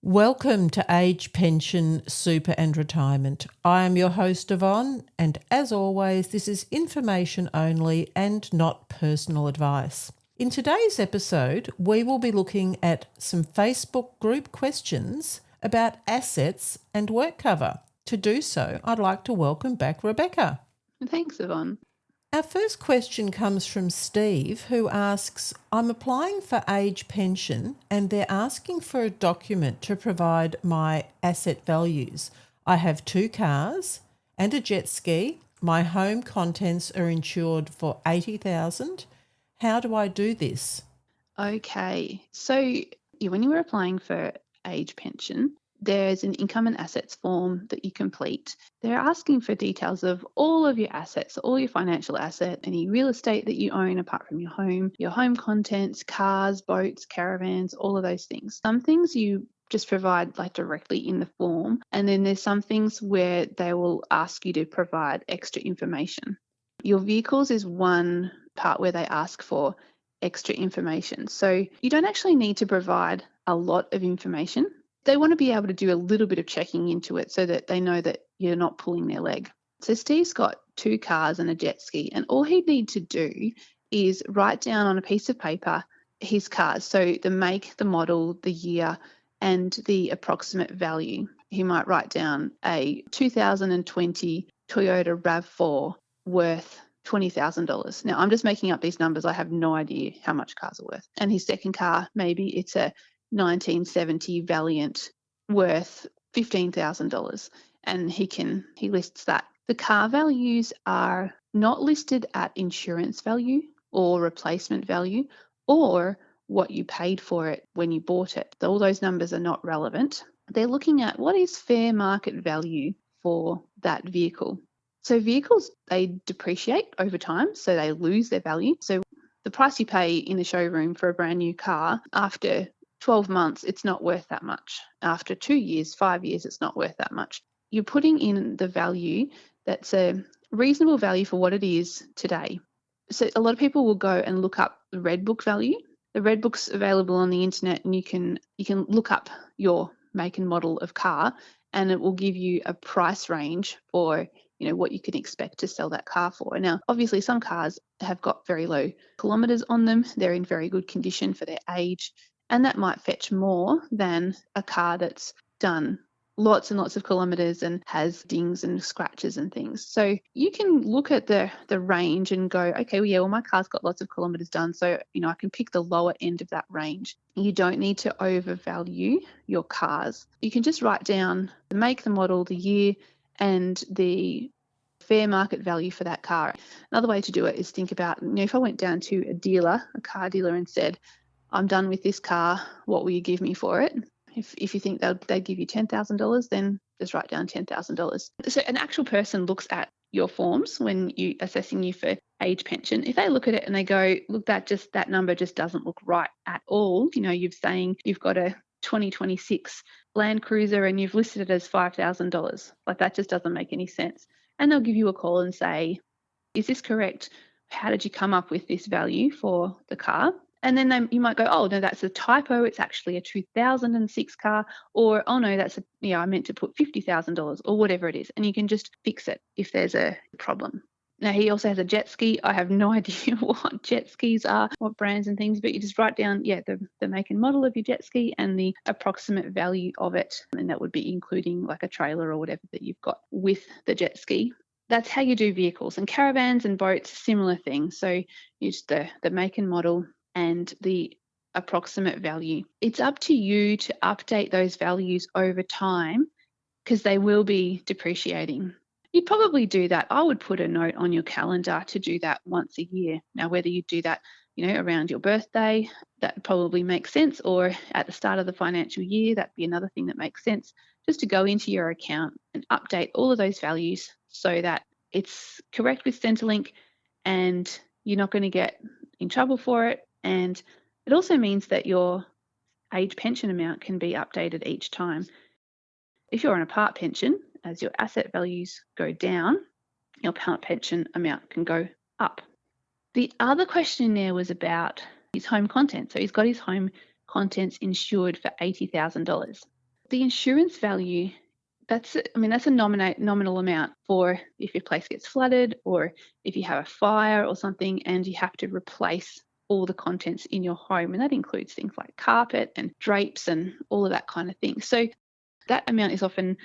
Welcome to Age, Pension, Super and Retirement. I am your host Yvonne, and as always, this is information only and not personal advice. In today's episode, we will be looking at some Facebook group questions about assets and Workcover. To do so, I'd like to welcome back Rebecca. Thanks, Yvonne. Our first question comes from Steve, who asks, I'm applying for age pension and they're asking for a document to provide my asset values. I have 2 cars and a jet ski. My home contents are insured for $80,000. How do I do this? Okay, so when you were applying for age pension, there's an income and assets form that you complete. They're asking for details of all of your assets, all your financial asset, any real estate that you own apart from your home contents, cars, boats, caravans, all of those things. Some things you just provide directly in the form, and then there's some things where they will ask you to provide extra information. Your vehicles is one part where they ask for extra information. So you don't actually need to provide a lot of information. They want to be able to do a little bit of checking into it so that they know that you're not pulling their leg. So Steve's got 2 cars and a jet ski, and all he'd need to do is write down on a piece of paper his cars. So the make, the model, the year, and the approximate value. He might write down a 2020 Toyota RAV4 worth $20,000. Now, I'm just making up these numbers. I have no idea how much cars are worth. And his second car, maybe it's a 1970 Valiant worth $15,000, and he lists that. The car values are not listed at insurance value or replacement value or what you paid for it when you bought it. All those numbers are not relevant. They're looking at what is fair market value for that vehicle. So vehicles, they depreciate over time, so they lose their value. So the price you pay in the showroom for a brand new car, after 12 months, it's not worth that much. After 2 years, 5 years, it's not worth that much. You're putting in the value that's a reasonable value for what it is today. So a lot of people will go and look up the Red Book value. The Red Book's available on the internet, and you can look up your make and model of car, and it will give you a price range for what you can expect to sell that car for. Now, obviously, some cars have got very low kilometres on them. They're in very good condition for their age, and that might fetch more than a car that's done lots and lots of kilometres and has dings and scratches and things. So you can look at the range and go, okay, well, my car's got lots of kilometres done, so I can pick the lower end of that range. You don't need to overvalue your cars. You can just write down the make, the model, the year, and the fair market value for that car. Another way to do it is think about, if I went down to a car dealer, and said, I'm done with this car, what will you give me for it? If you think they'd give you $10,000, then just write down $10,000. So an actual person looks at your forms when you assessing you for age pension. If they look at it and they go, look, that number just doesn't look right at all. You're saying you've got a 2026 Land Cruiser and you've listed it as $5,000. That just doesn't make any sense. And they'll give you a call and say, is this correct? How did you come up with this value for the car? And then you might go, oh, no, that's a typo. It's actually a 2006 car. Or, oh, no, I meant to put $50,000 or whatever it is. And you can just fix it if there's a problem. Now, he also has a jet ski. I have no idea what jet skis are, what brands and things, but you just write down, the make and model of your jet ski and the approximate value of it. And that would be including a trailer or whatever that you've got with the jet ski. That's how you do vehicles. And caravans and boats, similar thing. So use the make and model and the approximate value. It's up to you to update those values over time because they will be depreciating. You'd probably do that. I would put a note on your calendar to do that once a year. Now, whether you do that, around your birthday, that probably makes sense, or at the start of the financial year, that'd be another thing that makes sense, just to go into your account and update all of those values so that it's correct with Centrelink and you're not going to get in trouble for it. And it also means that your age pension amount can be updated each time. If you're on a part pension, as your asset values go down, your part pension amount can go up. The other question there was about his home contents. So he's got his home contents insured for $80,000. The insurance value, that's a nominal amount for if your place gets flooded or if you have a fire or something and you have to replace all the contents in your home. And that includes things like carpet and drapes and all of that kind of thing. So that amount is often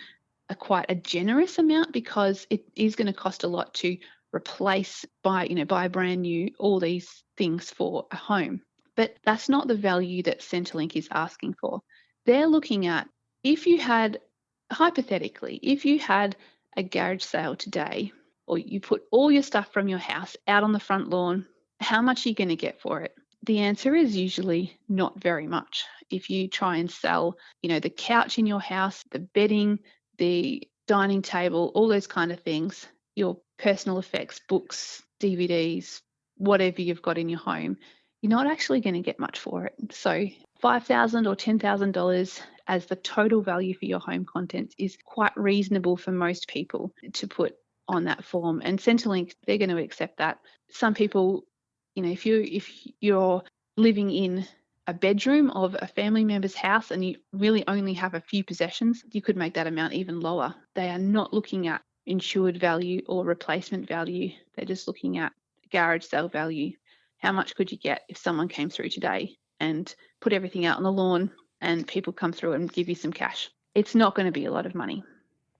quite a generous amount because it is going to cost a lot to replace, buy brand new, all these things for a home. But that's not the value that Centrelink is asking for. They're looking at, if you had, hypothetically, if you had a garage sale today, or you put all your stuff from your house out on the front lawn, how much are you going to get for it? The answer is usually not very much. If you try and sell, the couch in your house, the bedding, the dining table, all those kind of things, your personal effects, books, DVDs, whatever you've got in your home, you're not actually going to get much for it. So $5,000 or $10,000 as the total value for your home contents is quite reasonable for most people to put on that form. And Centrelink, they're going to accept that. Some people, if you're living in a bedroom of a family member's house and you really only have a few possessions, you could make that amount even lower. They are not looking at insured value or replacement value. They're just looking at garage sale value. How much could you get if someone came through today and put everything out on the lawn and people come through and give you some cash? It's not going to be a lot of money.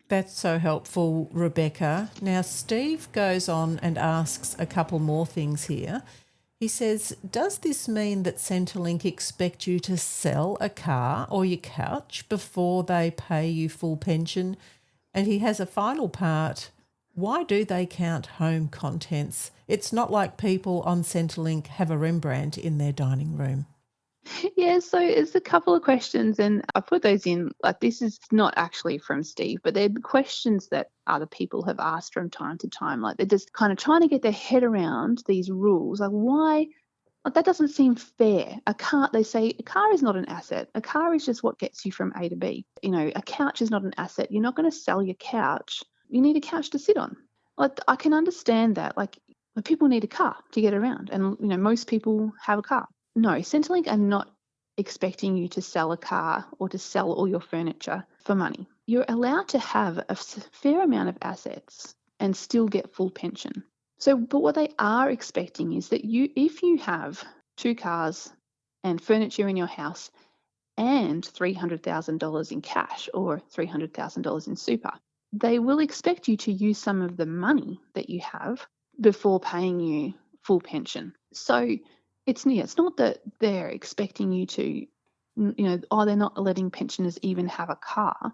That's so helpful, Rebecca. Now, Steve goes on and asks a couple more things here. He says, does this mean that Centrelink expect you to sell a car or your couch before they pay you full pension? And he has a final part. Why do they count home contents? It's not like people on Centrelink have a Rembrandt in their dining room. Yeah, so it's a couple of questions, and I put those in. Like, this is not actually from Steve, but they're questions that other people have asked from time to time. Like, they're just kind of trying to get their head around these rules. Like, why? Like, that doesn't seem fair. They say a car is not an asset. A car is just what gets you from A to B. A couch is not an asset. You're not going to sell your couch. You need a couch to sit on. Like, I can understand that. Like, people need a car to get around, and most people have a car. No, Centrelink are not expecting you to sell a car or to sell all your furniture for money. You're allowed to have a fair amount of assets and still get full pension. So, but what they are expecting is that if you have 2 cars and furniture in your house and $300,000 in cash or $300,000 in super, they will expect you to use some of the money that you have before paying you full pension. So it's not that they're expecting you to, they're not letting pensioners even have a car.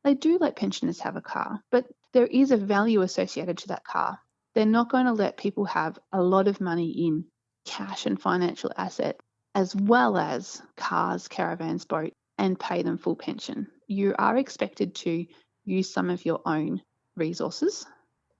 They do let pensioners have a car, but there is a value associated to that car. They're not going to let people have a lot of money in cash and financial asset, as well as cars, caravans, boat, and pay them full pension. You are expected to use some of your own resources,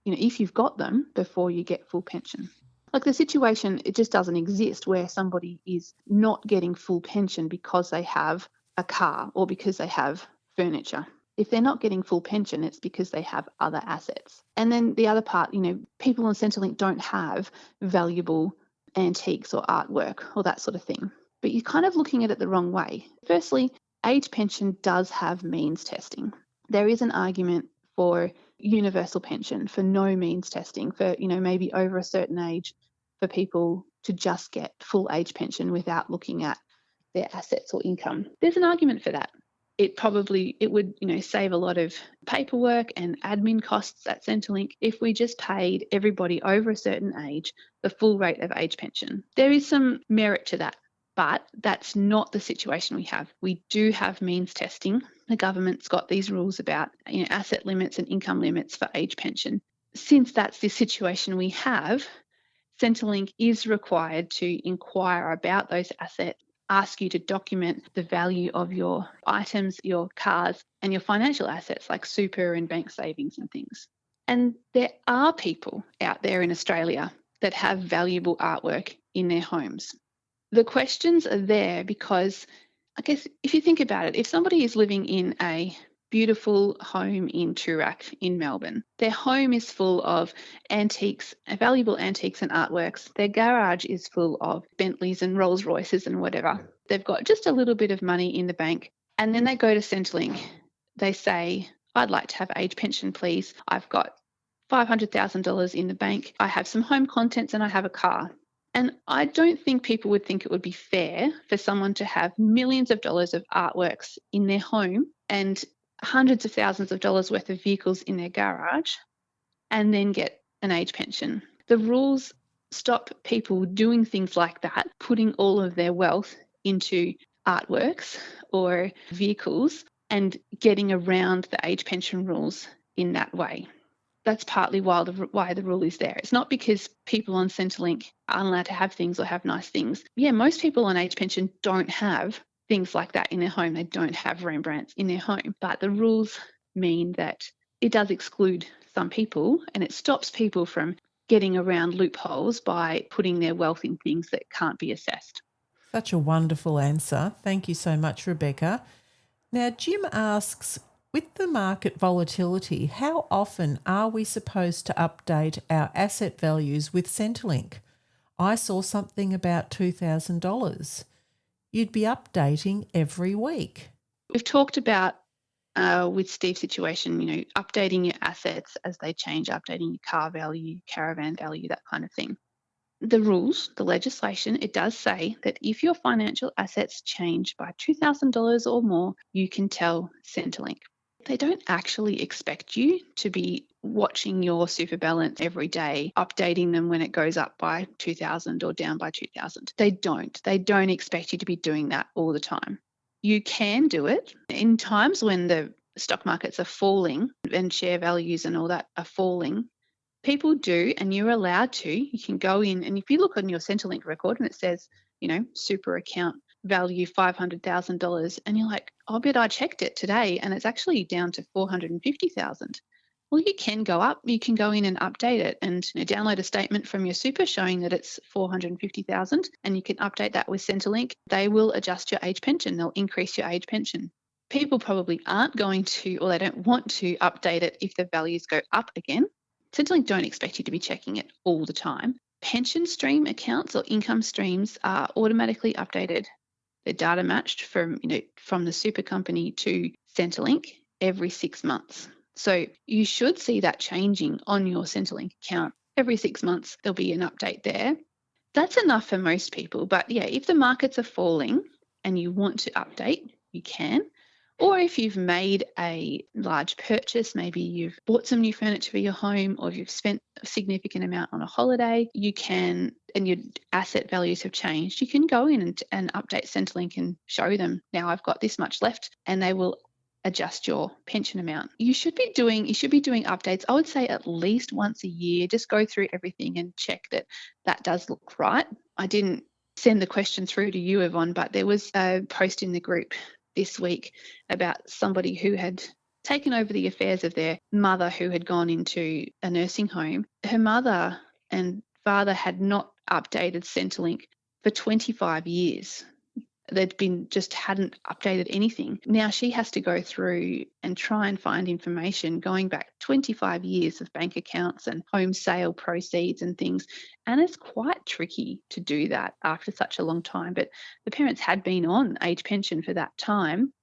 if you've got them, before you get full pension. Like, the situation, it just doesn't exist where somebody is not getting full pension because they have a car or because they have furniture. If they're not getting full pension, it's because they have other assets. And then the other part, people on Centrelink don't have valuable antiques or artwork or that sort of thing. But you're kind of looking at it the wrong way. Firstly, age pension does have means testing. There is an argument for universal pension, for no means testing, for, maybe over a certain age, for people to just get full age pension without looking at their assets or income. There's an argument for that. It would, save a lot of paperwork and admin costs at Centrelink if we just paid everybody over a certain age the full rate of age pension. There is some merit to that, but that's not the situation we have. We do have means testing. The government's got these rules about, asset limits and income limits for age pension. Since that's the situation we have, Centrelink is required to inquire about those assets, ask you to document the value of your items, your cars, and your financial assets like super and bank savings and things. And there are people out there in Australia that have valuable artwork in their homes. The questions are there because, I guess, if you think about it, if somebody is living in a beautiful home in Toorak in Melbourne, their home is full of antiques, valuable antiques and artworks. Their garage is full of Bentleys and Rolls Royces and whatever. They've got just a little bit of money in the bank, And then they go to Centrelink. They say, I'd like to have age pension, please. I've got $500,000 in the bank. I have some home contents and I have a car. And I don't think people would think it would be fair for someone to have millions of dollars of artworks in their home and hundreds of thousands of dollars worth of vehicles in their garage and then get an age pension. The rules stop people doing things like that, putting all of their wealth into artworks or vehicles and getting around the age pension rules in that way. That's partly why the rule is there. It's not because people on Centrelink aren't allowed to have things or have nice things. Yeah, most people on age pension don't have things like that in their home. They don't have Rembrandts in their home. But the rules mean that it does exclude some people and it stops people from getting around loopholes by putting their wealth in things that can't be assessed. Such a wonderful answer. Thank you so much, Rebecca. Now, Jim asks, with the market volatility, how often are we supposed to update our asset values with Centrelink? I saw something about $2,000. You'd be updating every week. We've talked about with Steve's situation, updating your assets as they change, updating your car value, caravan value, that kind of thing. The rules, the legislation, it does say that if your financial assets change by $2,000 or more, you can tell Centrelink. They don't actually expect you to be watching your super balance every day, updating them when it goes up by 2,000 or down by 2,000. They don't. They don't expect you to be doing that all the time. You can do it in times when the stock markets are falling and share values and all that are falling. People do, and you're allowed to. You can go in, and if you look on your Centrelink record and it says, super account value $500,000, and you're like, oh, but I checked it today, and it's actually down to $450,000. Well, you can go up. You can go in and update it, and download a statement from your super showing that it's $450,000, and you can update that with Centrelink. They will adjust your age pension. They'll increase your age pension. People probably aren't going to, or they don't want to update it if the values go up again. Centrelink don't expect you to be checking it all the time. Pension stream accounts or income streams are automatically updated. They're data matched from the super company to Centrelink every 6 months. So you should see that changing on your Centrelink account. Every 6 months, there'll be an update there. That's enough for most people. But yeah, if the markets are falling and you want to update, you can. Or if you've made a large purchase, maybe you've bought some new furniture for your home, or you've spent a significant amount on a holiday, you can, and your asset values have changed, you can go in and update Centrelink and show them, now I've got this much left, and they will adjust your pension amount. You should be doing updates, I would say at least once a year. Just go through everything and check that does look right. I didn't send the question through to you, Yvonne, but there was a post in the group this week about somebody who had taken over the affairs of their mother who had gone into a nursing home. Her mother and father had not updated Centrelink for 25 years. Hadn't updated anything. Now she has to go through and try and find information going back 25 years of bank accounts and home sale proceeds and things. And it's quite tricky to do that after such a long time. But the parents had been on age pension for that time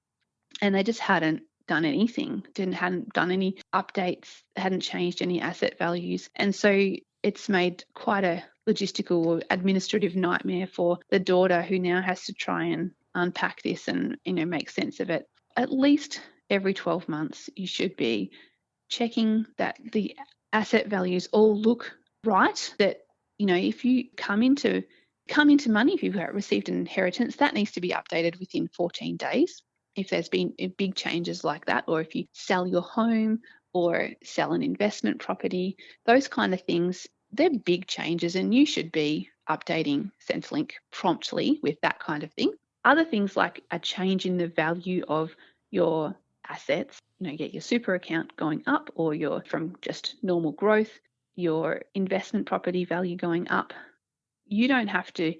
and they just hadn't done anything, hadn't done any updates, hadn't changed any asset values. And so it's made quite a logistical or administrative nightmare for the daughter, who now has to try and unpack this and make sense of it. At least every 12 months you should be checking that the asset values all look right, that if you come into money, if you've received an inheritance, that needs to be updated within 14 days if there's been big changes like that, or if you sell your home or sell an investment property, those kind of things, they're big changes and you should be updating Centrelink promptly with that kind of thing. Other things like a change in the value of your assets, get your super account going up, or from just normal growth, your investment property value going up. You don't have to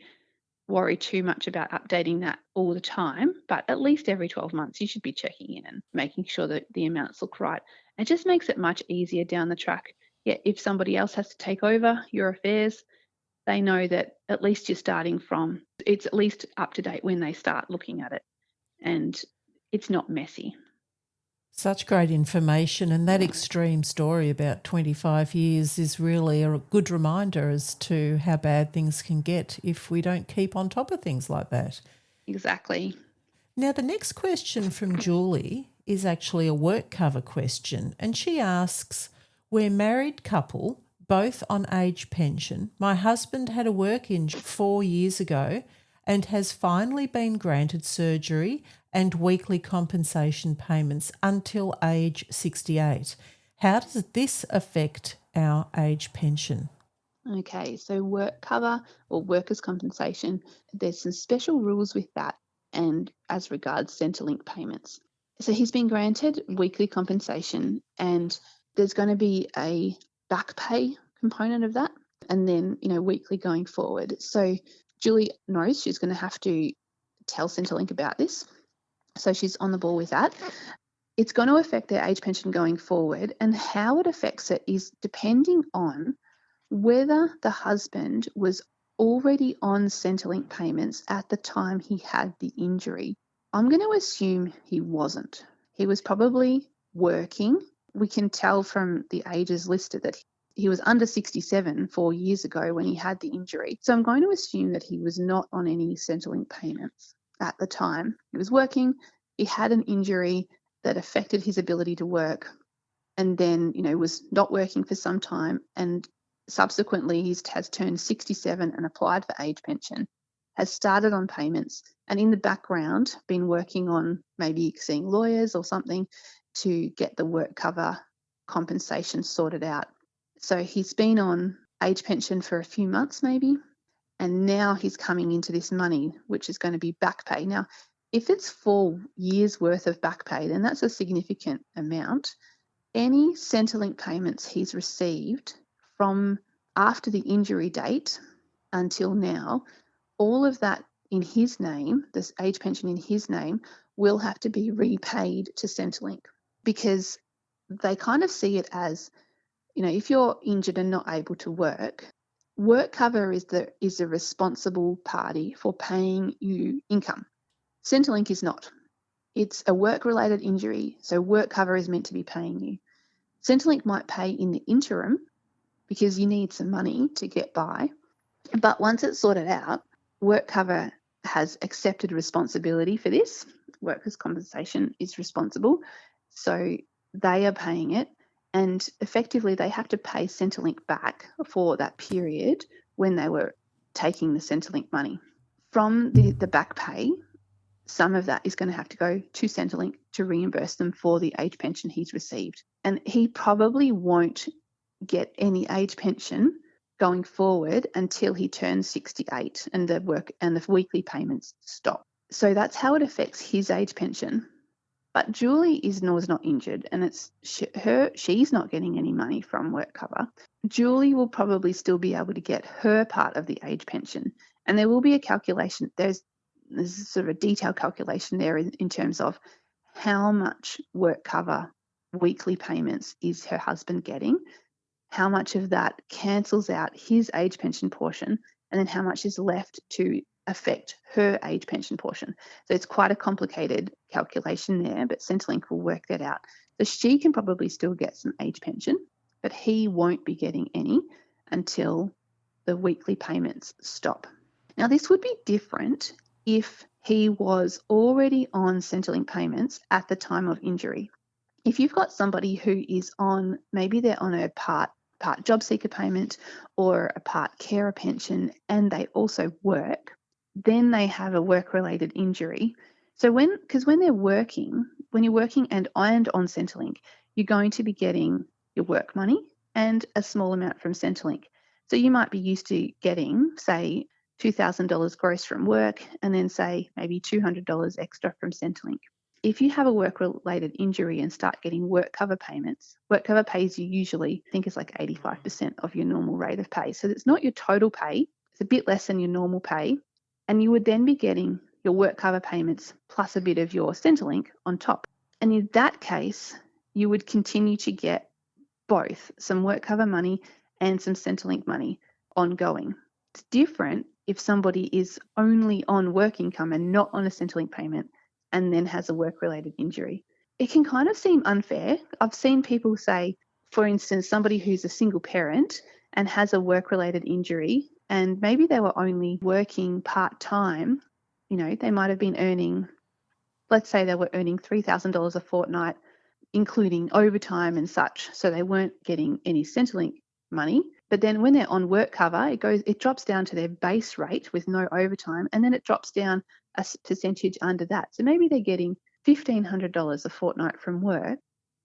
worry too much about updating that all the time, but at least every 12 months you should be checking in and making sure that the amounts look right. It just makes it much easier down the track. Yeah, if somebody else has to take over your affairs, they know that at least you're starting from, it's at least up to date when they start looking at it. And it's not messy. Such great information, and that extreme story about 25 years is really a good reminder as to how bad things can get if we don't keep on top of things like that. Exactly. Now, the next question from Julie is actually a work cover question, and she asks, we're married couple, both on age pension. My husband had a work injury 4 years ago and has finally been granted surgery and weekly compensation payments until age 68. How does this affect our age pension? Okay, so work cover or workers' compensation, there's some special rules with that and as regards Centrelink payments. So he's been granted weekly compensation and there's going to be a back pay component of that and then, weekly going forward. So Julie knows she's going to have to tell Centrelink about this. So she's on the ball with that. It's going to affect their age pension going forward, and how it affects it is depending on whether the husband was already on Centrelink payments at the time he had the injury. I'm going to assume he wasn't. He was probably working. We can tell from the ages listed that he was under 67 4 years ago when he had the injury. So I'm going to assume that he was not on any Centrelink payments at the time. He was working. He had an injury that affected his ability to work and then, was not working for some time and subsequently he has turned 67 and applied for age pension, has started on payments and in the background been working on maybe seeing lawyers or something to get the work cover compensation sorted out. So he's been on age pension for a few months maybe, and now he's coming into this money, which is going to be back pay. Now, if it's 4 years worth of back pay, then that's a significant amount. Any Centrelink payments he's received from after the injury date until now, all of that in his name, this age pension in his name, will have to be repaid to Centrelink because they kind of see it as, if you're injured and not able to work, Workcover is the responsible party for paying you income. Centrelink is not. It's a work-related injury, so Workcover is meant to be paying you. Centrelink might pay in the interim because you need some money to get by. But once it's sorted out, Workcover has accepted responsibility for this. Workers' compensation is responsible. So they are paying it. And effectively, they have to pay Centrelink back for that period when they were taking the Centrelink money. From the back pay, some of that is going to have to go to Centrelink to reimburse them for the age pension he's received. And he probably won't get any age pension going forward until he turns 68 and the weekly payments stop. So that's how it affects his age pension. But Julie was not injured, and it's she's not getting any money from Workcover. Julie will probably still be able to get her part of the age pension, and there will be a calculation. There's sort of a detailed calculation there in terms of how much Workcover weekly payments is her husband getting, how much of that cancels out his age pension portion, and then how much is left to affect her age pension portion. So it's quite a complicated calculation there, but Centrelink will work that out. So she can probably still get some age pension, but he won't be getting any until the weekly payments stop. Now, this would be different if he was already on Centrelink payments at the time of injury. If you've got somebody who is on, maybe they're on a part job seeker payment or a part carer pension and they also work, then they have a work-related injury. So when you're working and on Centrelink, you're going to be getting your work money and a small amount from Centrelink. So you might be used to getting, say, $2,000 gross from work and then say maybe $200 extra from Centrelink. If you have a work-related injury and start getting Workcover payments, Workcover pays you usually, I think it's like 85% of your normal rate of pay. So it's not your total pay, it's a bit less than your normal pay. And you would then be getting your Workcover payments plus a bit of your Centrelink on top. And in that case, you would continue to get both some Workcover money and some Centrelink money ongoing. It's different if somebody is only on work income and not on a Centrelink payment. and then has a work-related injury. It can kind of seem unfair. I've seen people say, for instance, somebody who's a single parent and has a work-related injury, and maybe they were only working part-time, they might have been earning, let's say they were earning $3,000 a fortnight, including overtime and such. So they weren't getting any Centrelink money. But then when they're on Workcover, it drops down to their base rate with no overtime, and then it drops down a percentage under that. So maybe they're getting $1,500 a fortnight from work,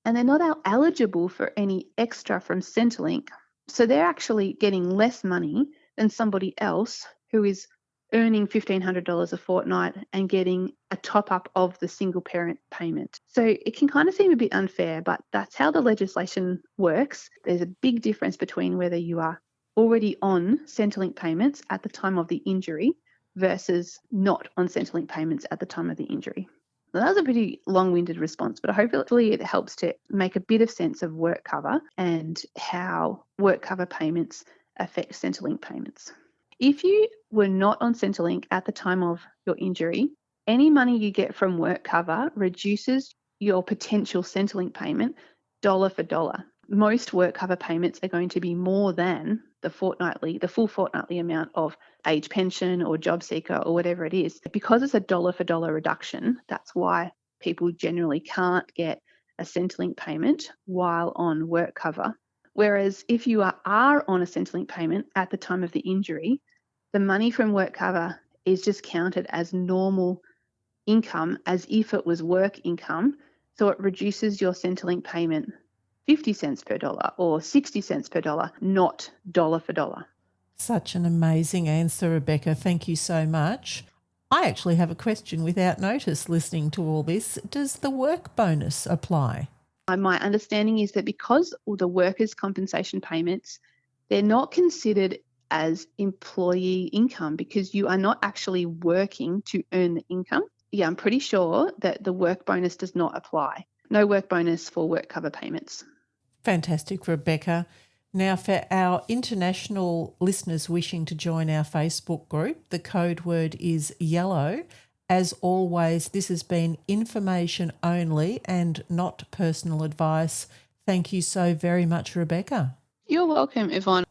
and they're not eligible for any extra from Centrelink. So they're actually getting less money than somebody else who is earning $1,500 a fortnight and getting a top-up of the single parent payment. So it can kind of seem a bit unfair, but that's how the legislation works. There's a big difference between whether you are already on Centrelink payments at the time of the injury versus not on Centrelink payments at the time of the injury. Well, that was a pretty long-winded response, but hopefully it helps to make a bit of sense of Workcover and how Workcover payments affect Centrelink payments. If you were not on Centrelink at the time of your injury, any money you get from Workcover reduces your potential Centrelink payment dollar for dollar. Most Workcover payments are going to be more than the full fortnightly amount of age pension or job seeker or whatever it is. Because it's a dollar for dollar reduction, that's why people generally can't get a Centrelink payment while on Workcover. Whereas if you are on a Centrelink payment at the time of the injury, the money from Workcover is just counted as normal income as if it was work income. So it reduces your Centrelink payment 50 cents per dollar or 60 cents per dollar, not dollar for dollar. Such an amazing answer, Rebecca. Thank you so much. I actually have a question without notice listening to all this. Does the work bonus apply? My understanding is that because all the workers' compensation payments, they're not considered as employee income because you are not actually working to earn the income. Yeah, I'm pretty sure that the work bonus does not apply. No work bonus for Workcover payments. Fantastic, Rebecca. Now, for our international listeners wishing to join our Facebook group, the code word is YELLOW. As always, this has been information only and not personal advice. Thank you so very much, Rebecca. You're welcome, Yvonne.